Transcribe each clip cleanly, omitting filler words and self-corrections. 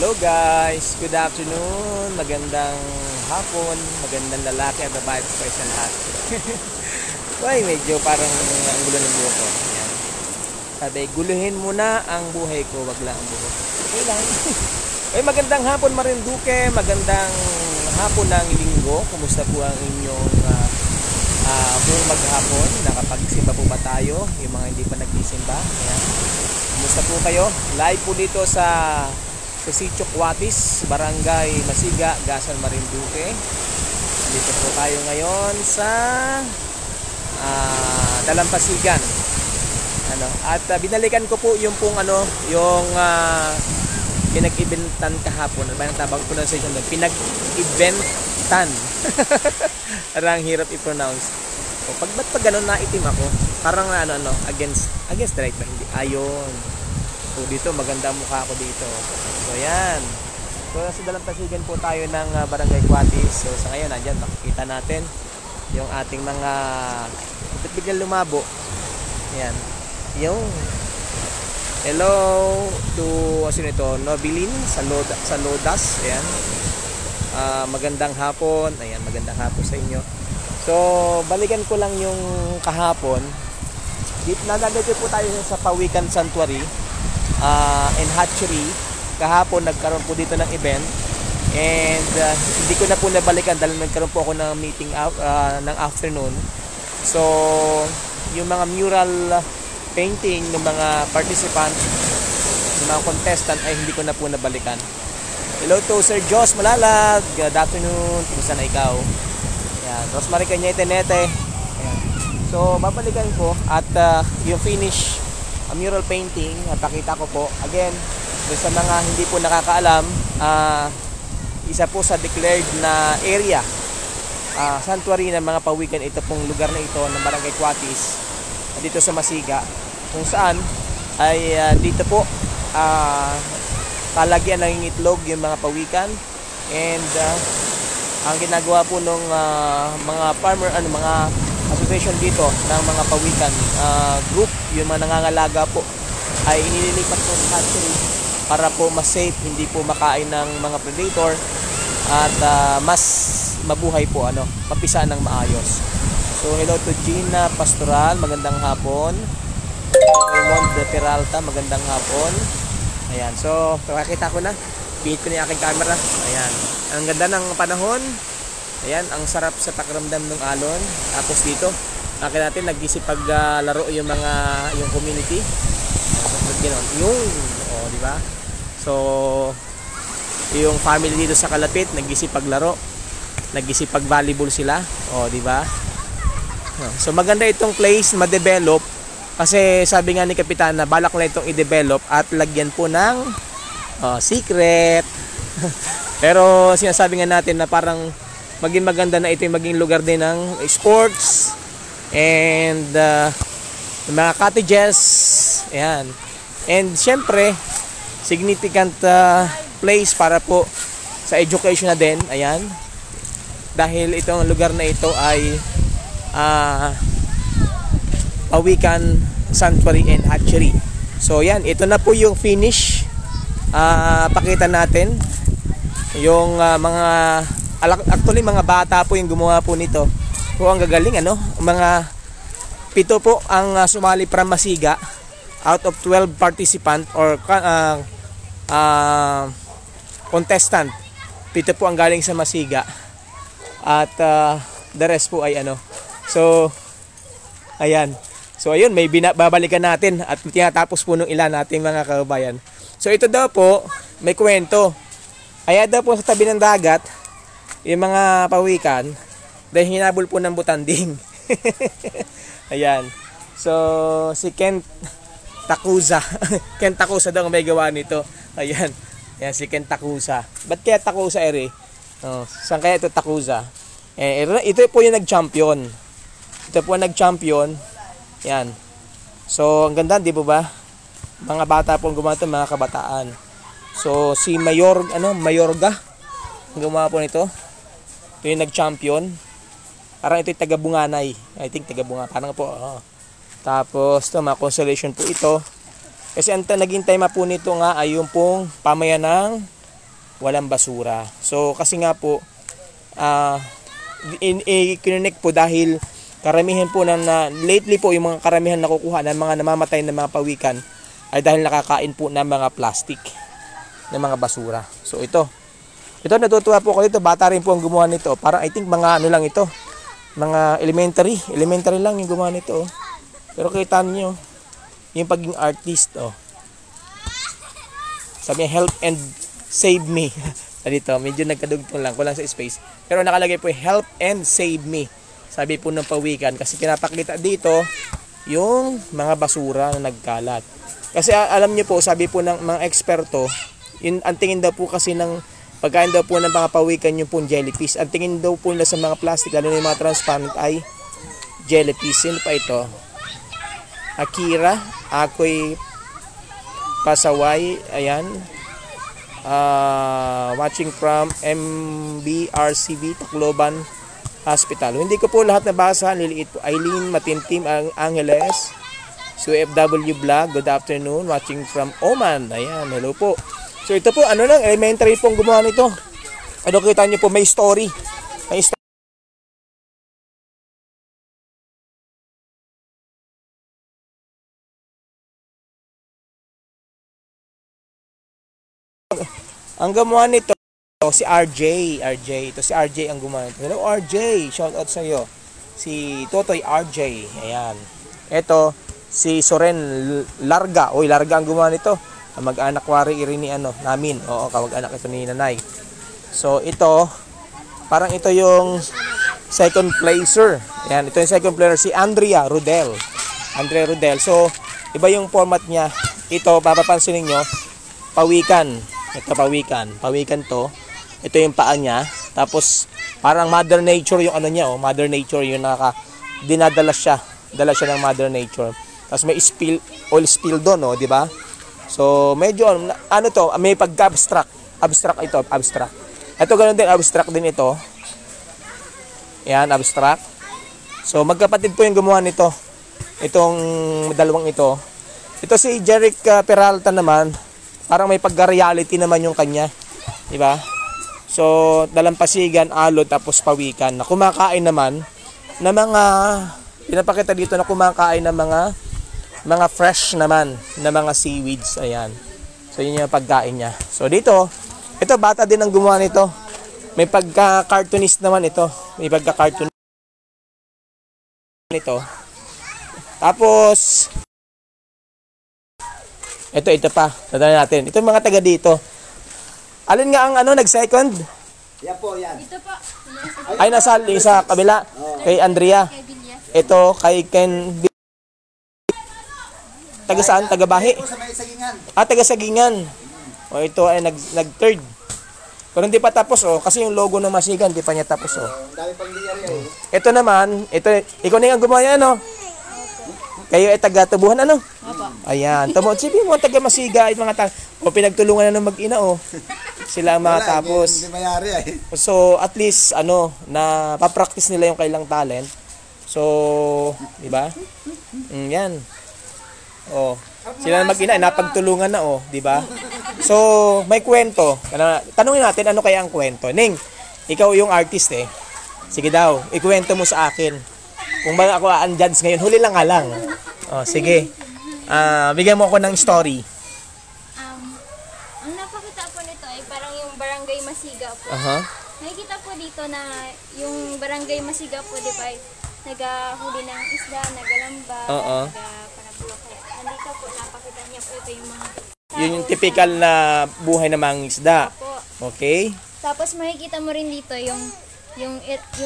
Hello guys, good afternoon, magandang hapon, magandang lalaki at babae po sa lahat. Uy, medyo parang ang gulo ng buho ko. Ayan. Sabi, guluhin mo na ang buhay ko, wag lang ang buho. Okay lang. Uy, magandang hapon Marinduque, magandang hapon ng linggo. Kumusta po ang inyong buong maghapon? Nakapagsimba po ba tayo? Yung mga hindi pa nagsisimba. Ayan. Kumusta po kayo? Live po dito sa Sitio Cuatis, Barangay Masiga, Gasan, Marinduque. Dito po tayo ngayon sa Dalampasigan. At binalikan ko po yung pinag-eventan kahapon. Ano ba yung tabang pronunciation doon? Pinag-eventan. Parang hirap i-pronounce. So, ba't pag ganun naitim ako? Parang against the right ba? Hindi. Ayon. So dito maganda mukha ko dito. So yan. So sa Dalampasigan po tayo ng Barangay Cuatis. So sa ngayon nandiyan makikita natin yung ating mga biglang lumabo. Yan. Yung hello to Nobilin sa Lodas. Ayan. Magandang hapon. Ayan, magandang hapon sa inyo. So balikan ko lang yung kahapon. Dito nalagay po tayo sa Pawikan Sanctuary and Hatchery. Kahapon nagkaroon po dito ng event and hindi ko na po nabalikan dahil nagkaroon po ako ng meeting ng afternoon. So yung mga mural painting ng mga participant, ng mga contestant ay hindi ko na po nabalikan. Hello to Sir Jos Malalag, good afternoon, kumusta na ikaw? Yan, Rosemary Cañete Nete. Ayan. So babalikan ko at yung finish mural painting, napakita ko po again sa mga hindi po nakakaalam, isa po sa declared na area, sanctuary ng mga pawikan ito pong lugar na ito ng Barangay Cuatis dito sa Masiga, kung saan ay dito po talagyan ng itlog yung mga pawikan and ang ginagawa po ng mga farmer, mga association dito ng mga pawikan group, yung mga nangangalaga po ay inililipat po sa hatchery para po mas safe, hindi po makain ng mga predator at mas mabuhay po, mapisa ng maayos. So hello to Gina Pastoral, magandang hapon. Raymond de Peralta, magandang hapon. Ayan, so nakakita ko na, pinit ko na yung aking camera. Ayan, ang ganda ng panahon. Ayan, ang sarap sa pakiramdam ng alon. Tapos dito, akin natin nag-isipaglaro yung community. Di ba? So, yung family dito sa kalapit nag-isipaglaro. Nag-isipag-volleyball sila. Di ba? So, maganda itong place ma-develop kasi sabi nga ni Kapitan na balak na itong i-develop at lagyan po ng secret. Pero sinasabi nga natin na parang maging maganda na ito yung maging lugar din ng sports and mga cottages. Ayan. And syempre significant place para po sa education na din. Ayan. Dahil itong lugar na ito ay Pawikan Sanctuary and Hatchery. So yan, ito na po yung finish. Pakita natin yung actually mga bata po yung gumawa po nito. So ang gagaling mga 7 po ang sumali from Masiga out of 12 participant or contestant. 7 po ang galing sa Masiga at the rest po ay So ayan. So ayun, may babalikan natin at tinatapos po nung ilan nating mga kababayan. So ito daw po may kwento. Kaya daw po sa tabi ng dagat yung mga pawikan dahil hinabol po ng butanding. Ayan. So si Ken Takusa Ken Takusa daw may gawa nito. Ayan. Ayan si Ken Takusa. Ba't kaya Takusa saan kaya ito Takusa? Ito po yung nag-champion. Ito po ang nag-champion. Ayan. So ang ganda, di ba? Mga bata po ang gumawa ito, mga kabataan. So si Mayorga gumawa po nito. Ito yung nag-champion. Parang ito yung taga-Bunganay. I think taga-Bunganay. Parang po. Tapos ito, mga consolation po ito. Kasi ang naging tema po nito nga ay yung pong pamayanang walang basura. So kasi nga po i-connect po dahil karamihan po lately po yung mga karamihan nakukuha ng mga namamatay na mga pawikan ay dahil nakakain po ng mga plastic, ng mga basura. So ito natutuwa po ako dito, bata rin po ang gumawa nito. Parang I think mga ano lang ito, mga elementary lang yung gumawa nito. Pero kita niyo yung pagiging artist. Sabi niya, help and save me. Dito, medyo nagkadugtong lang, kulang sa space. Pero nakalagay po, help and save me. Sabi po ng pawikan, kasi pinapakita dito yung mga basura na nagkalat. Kasi alam niyo po, sabi po ng mga eksperto, ang tingin daw po kasi ng pagkain daw po ng mga pawikan yung po jellyfish. Ang tingin daw po nila sa mga plastic, lalo na yung mga transparent ay jellyfish. Sino pa ito? Akira, Akoy Pasaway, ayan. Watching from MBRCB Tacloban Hospital. Hindi ko po lahat nabasa, niliit po. Eileen Matintim Angeles, UFW Vlog, good afternoon, watching from Oman. Ayan, hello po. So ito po, ano lang, elementary pong gumawa nito. Ano kita niyo po, may story. May story. Ang gumawa nito si RJ. Ito si RJ ang gumawa nito. Hello RJ, shout out sa iyo. Si Totoy RJ. Ayan. Ito si Soren Larga. Larga ang gumawa nito. Mag-anak wari rin ni namin. Oo, kawag-anak ito ni Nanay. So ito parang ito yung second placer. Ayan, ito yung second placer si Andrea Rodel. So iba yung format niya. Ito papapansin niyo, pawikan. Ito pawikan to. Ito yung paa niya. Tapos parang Mother Nature yung niya, Mother Nature yung dinadala siya. Dala siya ng Mother Nature. Tapos may oil spill doon, di ba? So medyo to, may pagka-abstract. Abstract. Ito ganoon din, abstract din ito. Yan, abstract. So magkapatid po yung gumawa nito. Itong dalawang ito. Ito si Jeric Peralta naman. Parang may pagka-reality naman yung kanya. Di ba? So, dalampasigan, alod, tapos pawikan. Na kumakain naman na mga, pinapakita dito na kumakain na mga fresh naman, na mga seaweeds. Ayan. So, yun yung pagkain niya. So, dito, ito, bata din ang gumawa nito. May pagka-cartoonist naman ito. May pagka-cartoonist nito. Tapos, ito pa. Tadaan natin. Ito yung mga taga dito. Alin nga ang nag-second? Yan po, yan. Ito po. Ay, nasa sa kabila. Kay Andrea. Ito, kay Ken. Taga saan? Taga Bahi? Ito sa may Sagingan. Taga Sagingan. Ito ay nag-third. Pero hindi pa tapos, kasi yung logo ng Masigan, hindi pa niya tapos, Ang dami pang liyari, Ito naman, ikaw na yung gumawa, Kayo ay taga-tubuhan, Opo. Ayan. Sabi mo, taga-Masiga, pinagtulungan na ng mag-ina, Sila ang matapos. Hindi mayari, So, at least, na papractice nila yung kailang talent. So, di ba? Yan. Sila mag-ina, napagtulungan na, di ba? So, may kwento. Tanungin natin, ano kaya ang kwento? Ning, ikaw yung artist, Sige daw, ikwento mo sa akin. Kung ba ako ang-judge ngayon, huli lang nga lang. Sige. Bigyan mo ako ng story. Ang napakita po nito ay parang yung Barangay Masiga po. Nakikita po dito na yung Barangay Masiga po, di ba, naghahuli ng isda, nagalamba, nagpanabulok. Andito po, napakita niya po ito yung mga Yun yung typical na buhay ng mga isda. Okay? Tapos makikita mo rin dito yung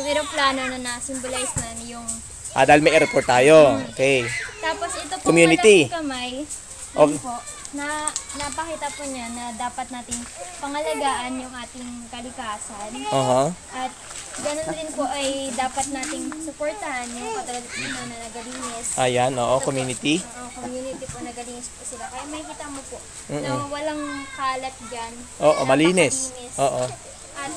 eroplano na na-symbolize na yung Dahil may airport tayo. Okay. tapos ito po Community. malaking kamay. Okay. Yun po, na napakita po niya na dapat nating pangalagaan yung ating kalikasan. At ganoon din po ay dapat nating suportahan yung katulad na nagalinis. Ayan, community. Community po nagalinis po sila. Kaya makikita mo po na walang kalat dyan. Malinis. At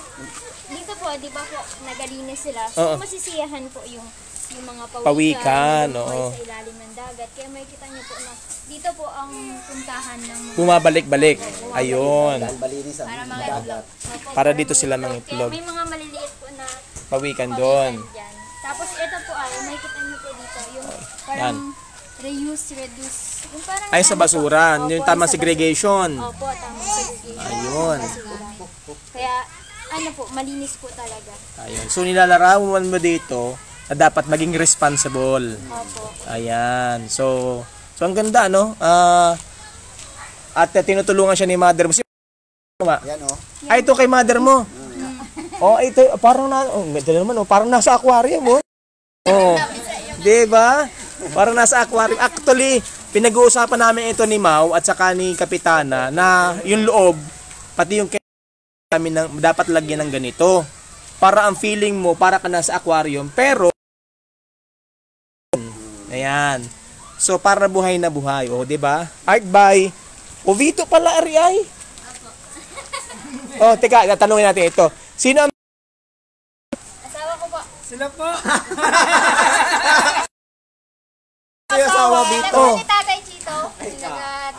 dito po, di ba po, nagalinis sila. So, masisiyahan po yung yung mga Pawikan, yung oo. sa ilalim ng dagat. Kaya makikita niyo po na dito po ang puntahan ng mga Bumabalik-balik. Ayun. Dahil malinis ang para mga dagat. Opo, Para dito sila mga mangitlog. Kaya may mga maliliit po na Pawikan doon. dyan. Tapos ito po ay makikita niyo po dito yung Yan. parang reuse, reduce. Yung parang Ay, sa basura. Opo, Yung tamang sa segregation. basura. Opo, tamang segregation. Ayun. Basura. Kaya ano po, malinis po talaga. Ayun. So, nilalarawan mo dito na dapat maging responsible. Opo. Ayan. So ang ganda, no? At tinutulungan siya ni mother mo. Yan o. Ay, ito kay mother mo. Oh, ito parang ito naman, parang nasa aquarium, oh. Oh. 'Di ba? Parang nasa aquarium. Actually, pinag-uusapan namin ito ni Mau at saka ni Kapitana na yung loob pati yung namin dapat lagyan ng ganito. Para ang feeling mo para ka nasa aquarium, pero ayan. So para buhay na buhay, oh, 'di ba? Art by Ovito pala Ariay. Oh, teka, tatanungin natin ito. Sino ang Asawa ko po. Sila po. asawa Ito dito? po si Tatay Chito. Sinagat.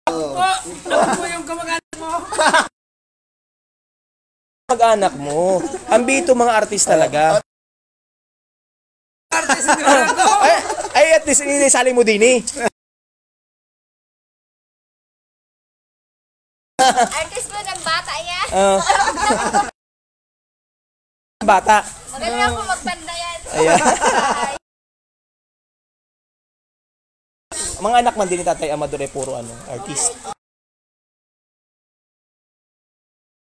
Po. Ako po yung kamag-anak mo. Mag-anak mo. Ambito mga artist talaga. Ay, at least inisali mo din eh. Artist po ng bata yan. Bata. Maganda po magpanda yan. Ayan. Mga anak man din ni Tatay Amador ay puro artist.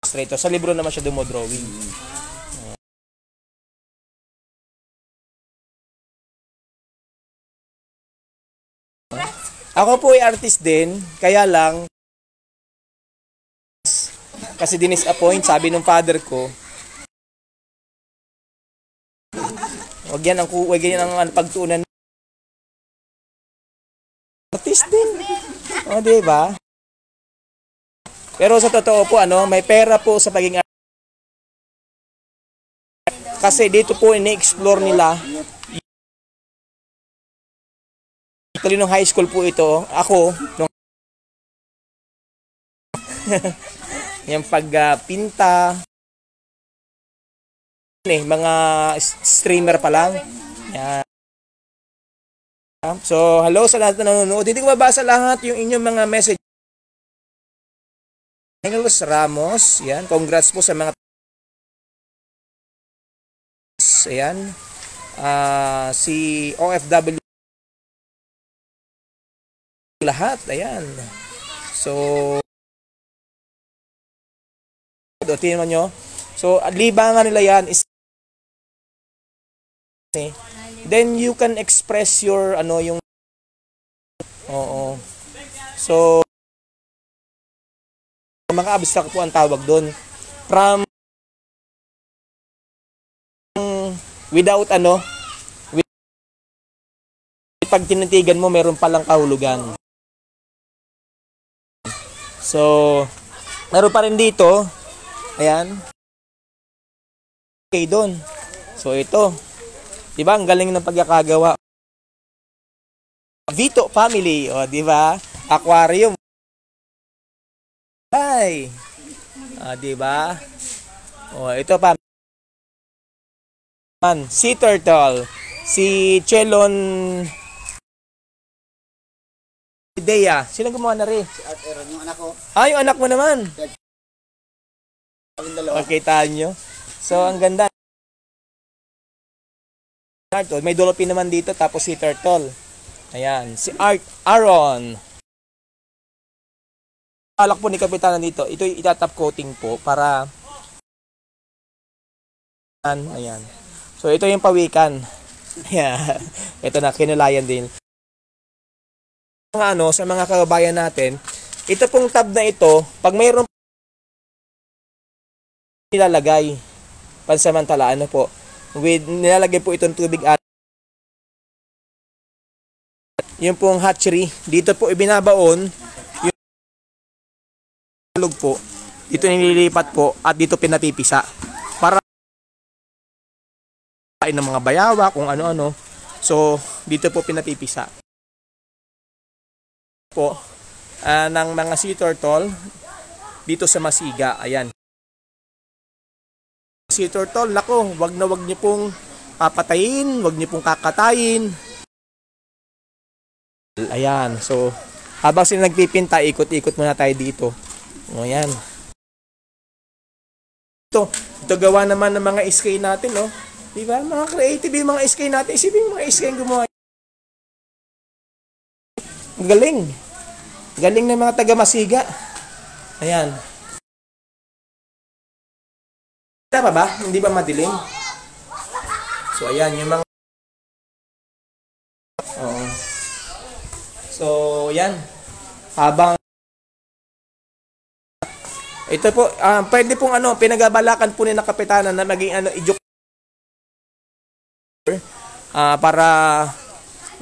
Illustrator. Sa libro naman siya dumodrawing. Ako po ay artist din, kaya lang kasi dinisappoint, sabi ng father ko, wag yan ang pagtuunan. Artist din. O, di ba? Pero sa totoo po, may pera po sa pagiging artist. Kasi dito po ini-explore nila. Actually, nung high school po ito, ako, yung pagpinta, mga streamer pa lang. Yan. So, hello sa lahat na nanonood. Hindi ko mabasa lahat yung inyong mga message. Engels Ramos, yan. Congrats po sa mga ayan. Si OFW lahat, ayan. So, tingnan nyo. So, libangan nila yan is then you can express your yung oo. So, maka-abstract po ang tawag doon. From without pag tinitigan mo meron palang kahulugan. So, meron pa rin dito. Ayan. Okay doon. So, ito. Diba? Ang galing ng pagkakagawa. Vito family. O, diba? Aquarium. Ay. Diba? O, ito pa. Sea turtle. Si Chelon Dea. Sino gumawa na rin? Si Art Aaron, yung anak ko. Yung anak mo naman. Kaming dalawa. Okay, tahan nyo. So, ang ganda. May dolphin naman dito, tapos si turtle. Ayan. Si Aaron. Alak po ni Kapitana dito. Ito itatap coating po para ayan. So, ito yung pawikan. Ayan. Ito na, kinulayan din. Sa mga kababayan natin, ito pong tab na ito, pag mayroon nilalagay pansamantala po nilalagay po itong tubig at yung pong hatchery dito po ibinabaon yung tulog po dito nililipat po at dito pinapipisa para kain ng mga bayawa, kung ano-ano. So, dito po pinapipisa po ng mga sea turtle dito sa Masiga. Ayan. Sea turtle, nako, wag niyo pong papatayin, wag niyo pong kakatayin. Ayan. So, habang sila nagpipinta, ikot-ikot muna tayo dito. O, ayan. Ito gawa naman ng mga SK natin, no? Di ba? Mga creative yung mga SK natin. Isipin yung mga SK yung gumawa. Galing. Galing ng mga taga-Masiga. Ayan. Wala pa ba? Hindi ba madilim? So, ayan. Yung mga... Oo. So, ayan. Habang... Ito po, pwede pong pinagabalakan po ni na kapitanan na maging para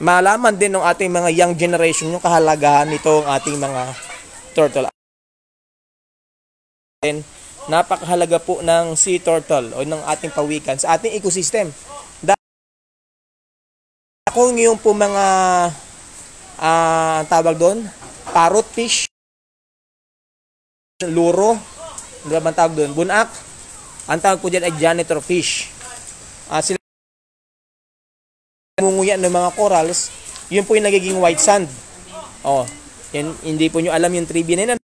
malaman din ng ating mga young generation yung kahalagahan nitong ating mga turtle. And napakahalaga po ng sea turtle o ng ating pawikan sa ating ecosystem. Kung yung po mga tawag doon, parrot fish, luro, ano ba tawag doon? Bunak. Ang tawag po dyan ay janitor fish. Sila munguya ng mga corals, yun po yung nagiging white sand. Oh, yan, hindi po nyo alam yung trivia na yun.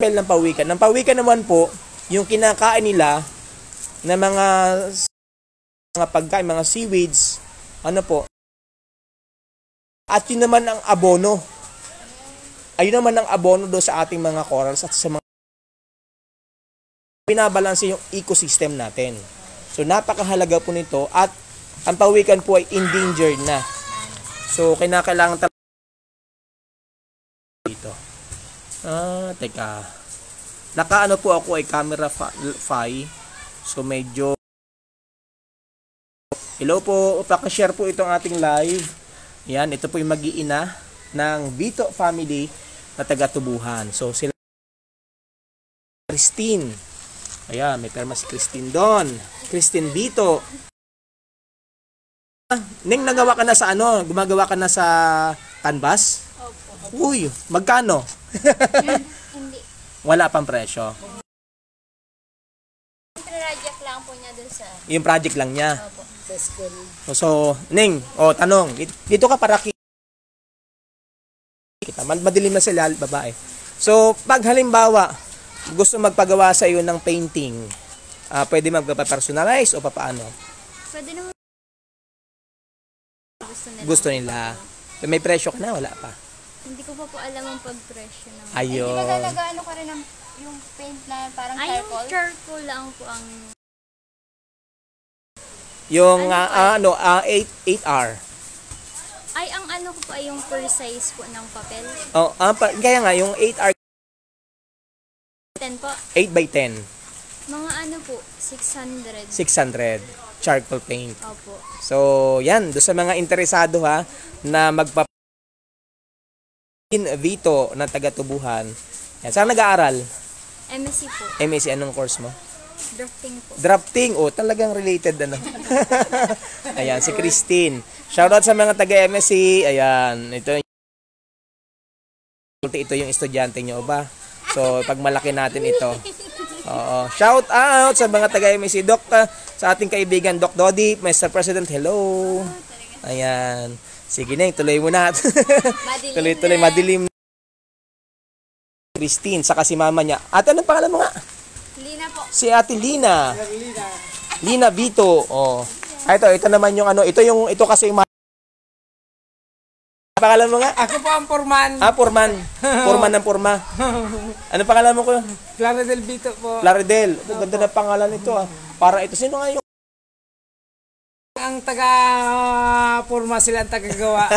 Ng pawikan. Ng pawikan naman po, yung kinakain nila na mga pagkain, mga seaweeds, ano po. At yun naman ang abono. Ayun naman ang abono do sa ating mga corals at sa mga binabalanse yung ecosystem natin. So napakahalaga po nito at ang pawikan po ay endangered na. So kinakailangan talaga dito. Teka. Nakaano po ako ay camera fi. So medyo hello po, paki-share po itong ating live. Yan, ito po yung mag-iina ng Vito family na taga-Tubuhan. So, sila Christine. Ayan, may perma si Christine doon. Christine Vito. Ning, nagawa ka na sa Gumagawa ka na sa canvas? Opo. Uy, magkano? Hindi. Wala pang presyo. Project lang po niya dun sa... Yung project lang niya. Opo. Sa school. So, Ning, tanong. Dito ka para kita. Madilim na sila, babae. So, pag halimbawa, gusto magpagawa sa iyo ng painting, pwede magpa-personalize o papaano? Pwede naman. Gusto nila. May presyo ka na? Wala pa. Hindi ko pa po alam ang pag-presyo ng... Ayun. Hindi ba talaga ka rin ng yung paint na parang Ay, yung charcoal? charcoal lang po ang... Yung 8R. Ay, ang ano ko po ay yung per size po ng papel. Oh, kaya nga yung 8R 10 po. 8 by 10. Mga ano po, 600. 600 charcoal paint. Opo. So, yan, do sa mga interesado na Vito na taga-Tubuhan. Yan, saan nag-aaral? MSc po. MSc, anong course mo? Drafting po. Drafting, talagang related Ayan, si Christine. Shoutout sa mga taga-MSc. Ayan, ito yung estudyante nyo ba? So, pag malaki natin ito. Oo. Shout out sa mga taga-MSc. Doc, sa ating kaibigan, Doc Dodi, Mr. President, hello. Ayan. Sige na, tuloy mo na. Tuloy-tuloy, madilim. Christine, saka si mama niya. Ate, anong pangalan mo nga? Lina po. Si Ate Lina. Lina Vito. Oh. Ito naman yung ito kasi yung pangalan mo nga? Ako po ang Purman. Purman. Purman ng Purma. Ano pangalan mo ko? Claridel Vito po. Claridel. Ganda na pangalan nito Para ito. Sino nga yung? Ang taga Purma sila ang tagagawa.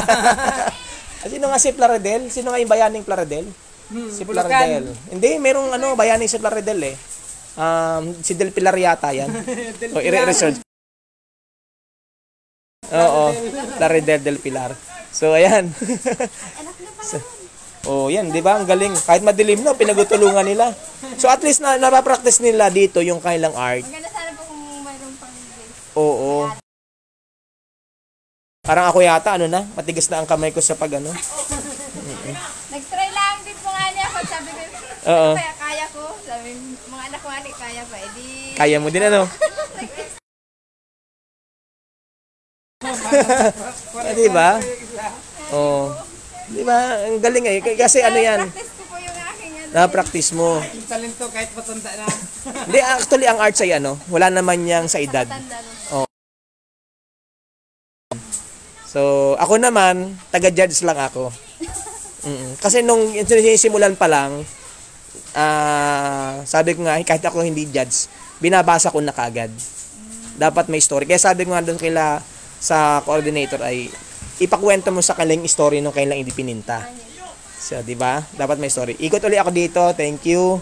Sino nga si Claridel? Sino nga yung bayaning Claridel? Si Claridel. Hindi, merong bayaning si Claridel si Del Pilar yata yan. O, i-research. Oo, Claridel Del Pilar. So, ayan. Yan, di ba? Ang galing. Kahit madilim na, pinagutulungan nila. So, at least napapractice nila dito yung kanilang art. Maganda sana po kung mayroon pang Parang ako yata, ano na, matigas na ang kamay ko sa pag ano. Nag-try lang din po nga niya ako. Sabi ko, Oo. kaya ko. Sabi, mga anak ko nga kaya pa. Edi, Kaya mo din ano? Di ba? Oh. Di ba? Ang galing eh. Kasi ano yan, practice ko po yung aking ano. na-practice mo. Yung talento kahit matanda na. Hindi, actually, ang arts ay ano, wala naman yang sa edad. Tanda nun. So, ako naman, taga-judge lang ako. Kasi nung simulan pa lang, sabi ko nga, kahit ako hindi judge, binabasa ko na kaagad. Dapat may story. Kaya sabi ko nga doon kila sa coordinator ay, ipakwento mo sa kanilang story nung kailang hindi pininta. So, di ba? Dapat may story. Ikot ulit ako dito. Thank you.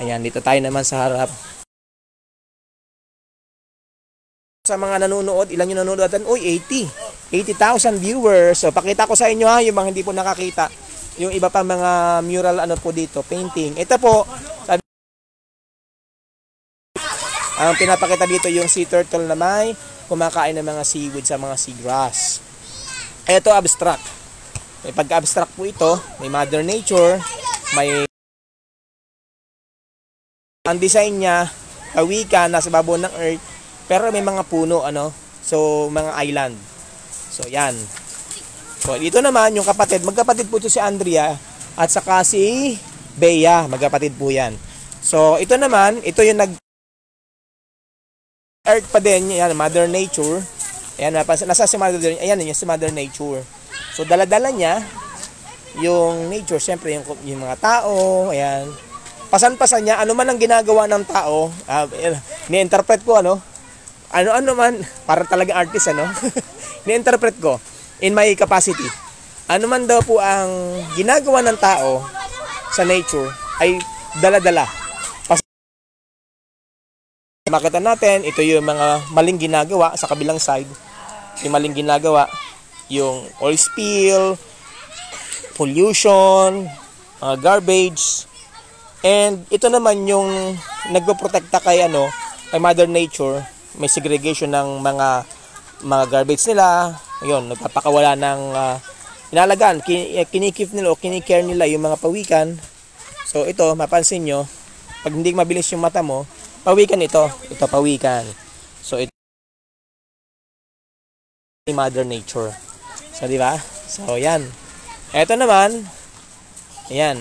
Ayan, dito tayo naman sa harap. Sa mga nanonood, ilan yung nanonood natin? Uy, 80,000 viewers. So, pakita ko sa inyo ha, yung mga hindi po nakakita. Yung iba pa mga mural ano po dito, painting. Ito po, sabi, ang pinapakita dito yung sea turtle na may kumakain ng mga seaweed sa mga seagrass. Ito, abstract. May pagka-abstract po ito. May Mother Nature. May ang design niya, kawikan, nasa babaw ng earth. Pero may mga puno, ano. So, mga island. So, yan. So, dito naman, yung kapatid. Magkapatid po ito si Andrea. At saka si Bea. Magkapatid po yan. So, ito naman, ito yung earth pa din. Yan, Mother Nature. Ayan, nasa si Mother Nature. Ayan, yung si Mother Nature. So, dala-dala niya yung nature. Siyempre, yung mga tao. Ayan. Pasan-pasan niya. Ano man ang ginagawa ng tao. Ni-interpret ko, ano. Ano man. Parang talagang artist, ano. Ni-interpret ko. In my capacity. Ano man daw po ang ginagawa ng tao sa nature ay dala-dala. Makita natin, ito yung mga maling ginagawa sa kabilang side. Yung maling ginagawa, yung oil spill, pollution, mga garbage. And ito naman yung nagpoprotekta kay kay Mother Nature. May segregation ng mga garbage nila. Ayun, nagpapakawala ng inalagaan, kinikip nila o kinikare nila yung mga pawikan. So ito, mapansin nyo, pag hindi mabilis yung mata mo, pawikan ito. Ito pawikan. So ito Mother Nature. So di ba? So yan. Ito naman, ayan.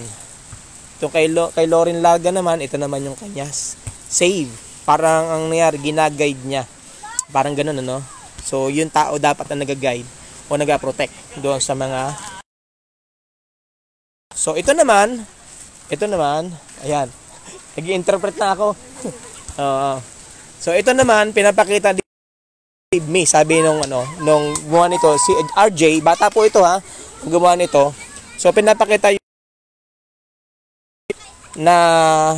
Ito kay Lauren Laga naman, ito naman yung kanya save. Parang ang nangyari, ginaguide niya. Parang ganun, ano? So, yung tao dapat na nag-guide o nag-protect doon sa mga... So, ito naman, ayan. Nag-i-interpret na ako. So, ito naman, pinapakita dito, save me, sabi nung gumawa nito, si RJ, bata po ito ha, gumawa nito. So, pinapakita na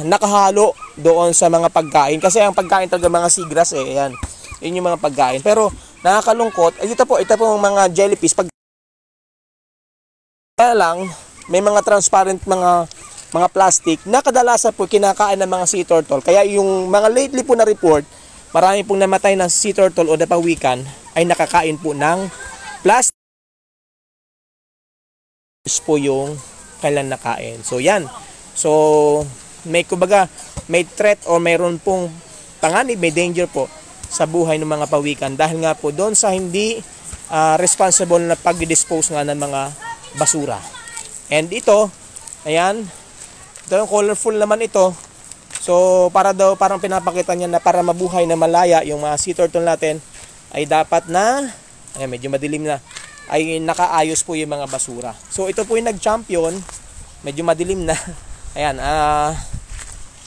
nakahalo doon sa mga pagkain. Kasi ang pagkain talaga mga seagrass ayan. Yun yung mga pagkain. Pero nakakalungkot, ito po mga jellyfish. Kaya lang, may mga transparent mga plastic na kadalasan po kinakain ng mga sea turtle. Kaya yung mga lately po na report, marami pong namatay ng sea turtle o napawikan ay nakakain po ng plastic po yung kailan nakain. So yan. So, may threat o mayroon pong panganib, may danger po sa buhay ng mga pawikan dahil nga po doon sa hindi responsible na pag-dispose nga ng mga basura. And ito, ayan, ito yung colorful naman ito. So, parang pinapakita niya na para mabuhay na malaya yung mga sea turtle natin ay dapat na, ayan, medyo madilim na, ay nakaayos po yung mga basura. So, ito po yung nag-champion, medyo madilim na. Ayan,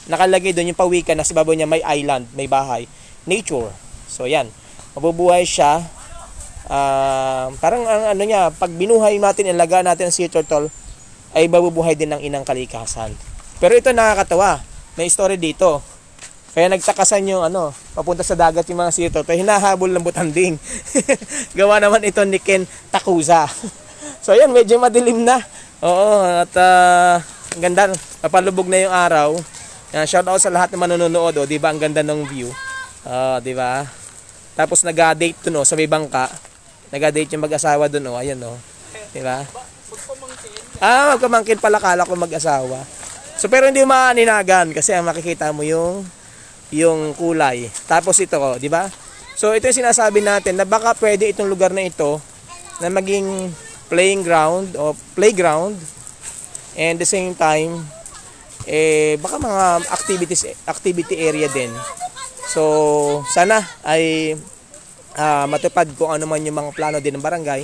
nakalagay doon yung pawikan na sa babaw niya may island, may bahay, nature. So yan, mabubuhay siya. Parang ang niya, pag binuhay natin, ilagaan natin ang sea turtle, ay mabubuhay din ng inang kalikasan. Pero ito nakakatawa, may story dito. Kaya nagtakasan yung papunta sa dagat yung mga sea turtle, hinahabol ng butanding. Gawa naman ito ni Ken Takuza. So yan, medyo madilim na. Oo, at ang ganda, papalubog na yung araw. Shout out sa lahat ng manonood, di ba? Ang ganda ng view. Di ba? Tapos nag-date to sa may bangka. Nag-date yung mag-asawa doon, oh. Ayan, oh. Diba? Magpamangkin pala, kala ko mag-asawa. So, pero hindi maaninagan kasi ang makikita mo yung kulay. Tapos ito, oh, di ba? So, ito yung sinasabi natin na baka pwede itong lugar na ito na maging playing ground o playground, and the same time baka mga activity area din. So, sana ay matupad kung ano man yung mga plano din ng barangay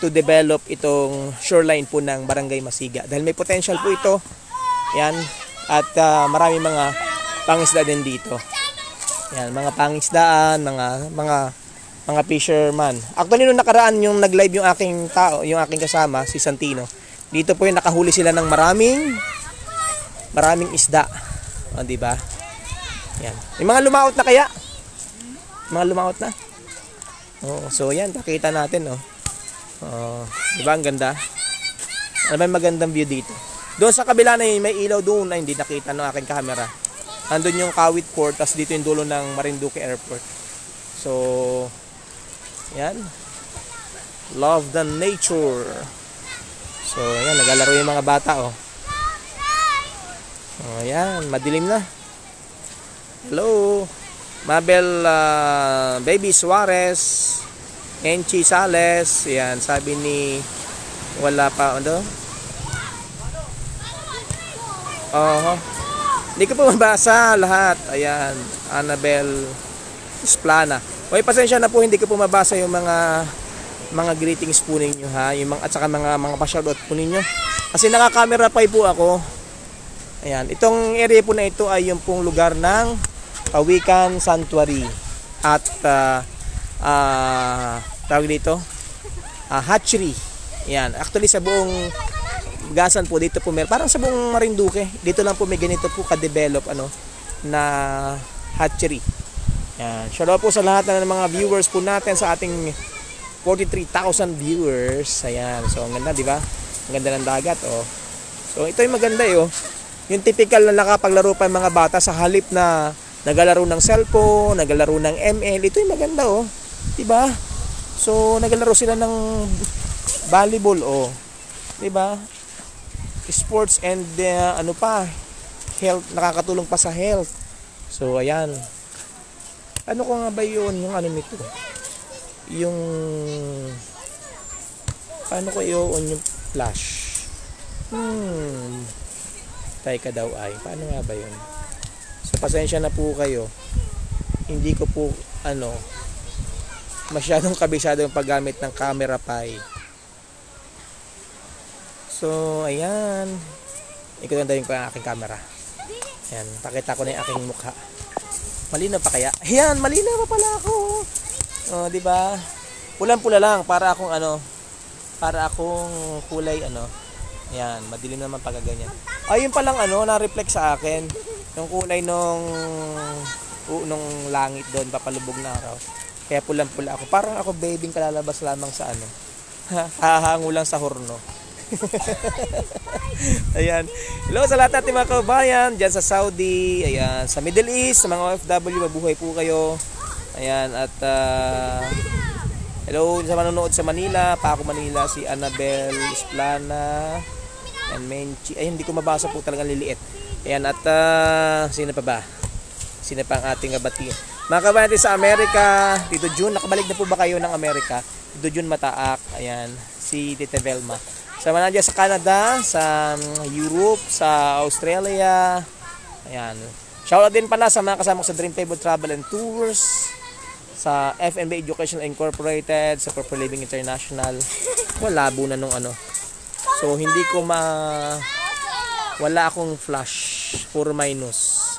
to develop itong shoreline po ng Barangay Masiga. Dahil may potential po ito. Yan. At marami mga pangisda din dito. Yan, mga pangisdaan, mga fisherman. Actually, nung nakaraan yung nag-live yung aking tao, yung aking kasama, si Santino. Dito po yung nakahuli sila ng maraming isda. O, di ba? Yan. Yung mga lumaot na kaya? Mga lumaot na. Oh, so yan, nakita natin, oh. Di ba ang ganda? Ano ba yung magandang view dito? Doon sa kabila na yun, may ilaw doon na hindi nakita ng aking camera. Andun yung Kawit Port, tas dito yung dulo ng Marinduque Airport. So, yan. Love the nature. So, yan, naglalaro yung mga bata, oh. Oh, yan, madilim na. Hello. Mabel Baby Suarez, Enchi Sales, yan, sabi ni wala pa, ano? Hindi ko po mabasa lahat. Ayan, Annabel Esplana. Oy, pasensya na po, hindi ko po mabasa yung mga greetings po ninyo, ha, yung mga, at saka mga pa-shoutout po ninyo. Kasi naka-camera pa po ako. Ayan, itong area po na ito ay yung pong lugar ng Pawikan Sanctuary at tawag dito hatchery. Yan, actually sa buong Gasan po dito po parang sa buong Marinduque dito lang po may ganito po ka-develop na hatchery. Yan, shout out po sa lahat ng mga viewers po natin sa ating 43,000 viewers. Ayan, so ang ganda, di ba? Ang ganda ng dagat, oh. So ito yung maganda, oh. Yung typical na nakapaglaro pa yung mga bata sa halip na naglalaro ng cellphone, naglalaro ng ML. Ito yung maganda, oh. Diba? So, naglalaro sila ng volleyball, oh. Diba? Sports and health, nakakatulong pa sa health. So, ayan. Ano ko nga ba yun? Yung nito? Yung paano ko i-on yung flash? Teka daw ay. Paano nga ba yun? So, pasensya na po kayo. Hindi ko po, masyadong kabisado yung paggamit ng camera pie. So, ayan. Ikutandayin ko yung aking camera. Ayan, pakita ko na yung aking mukha. Malinaw pa kaya? Ayan, malinaw pa pala ako. Oh, di ba? Pulang-pula lang para akong kulay Ayan, madilim naman pag ganyan. Ayun pa lang na-reflect sa akin yung kulay nung langit doon, papalubog na araw. Kaya pulang-pula ako. Parang ako babing kalalabas lamang sa hahango lang sa horno. Ayan. Hello sa lahat natin mga kabayan dyan sa Saudi, ayan, sa Middle East, sa mga OFW, mabuhay po kayo. Ayan, at hello sa manonood sa Manila, Paco Manila, si Annabel Esplana and Menchi. Ay, hindi ko mabasa po talaga, liliit. Ayan, at sino pa ba? Sino pa ang ating batiin? Mga kabayan sa Amerika, Tito Jun, nakabalik na po ba kayo ng Amerika? Tito Jun Mataak, ayan, si Tita Velma. Sa nandiyan sa Canada, sa Europe, sa Australia, ayan. Shoutout din pala sa mga kasama ko sa Dream Table Travel and Tours, sa FNB Education Incorporated, sa Purple Living International. Labo na nung So, hindi ko wala akong flash, puro minus.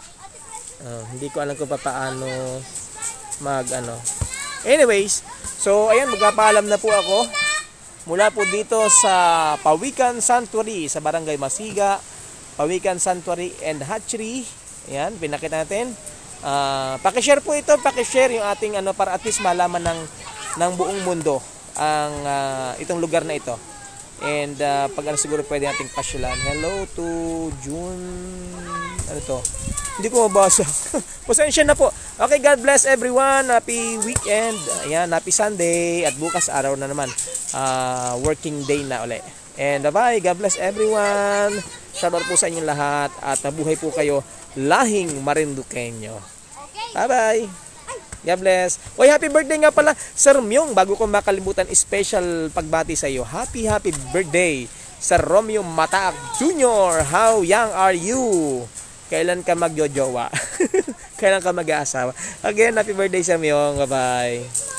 Hindi ko alam kung paano Anyways, so ayan, magpapaalam na po ako. Mula po dito sa Pawikan Sanctuary sa Barangay Masiga, Pawikan Sanctuary and Hatchery. Ayan, pinakita natin. Paki-share po ito, paki-share yung ating para at least malaman ng buong mundo ang itong lugar na ito. And pag siguro pwede nating pasyalan. Hello to June Ano to? Hindi ko mabasa. Pasensya na po. Okay, God bless everyone. Happy weekend. Ayan, happy Sunday. At bukas araw na naman. Working day na ulit. And bye. God bless everyone. Shoutout po sa inyong lahat. At mabuhay po kayo lahing Marinduqueño. Bye-bye. God bless. Oy, happy birthday nga pala, Sir Myong. Bago ko makalimutan, special pagbati sa iyo. Happy birthday, Sir Romeo Mataak Jr. How young are you? Kailan ka magjojowa? Kailan ka mag-aasawa? Again, happy birthday, Sir Myong. Bye-bye.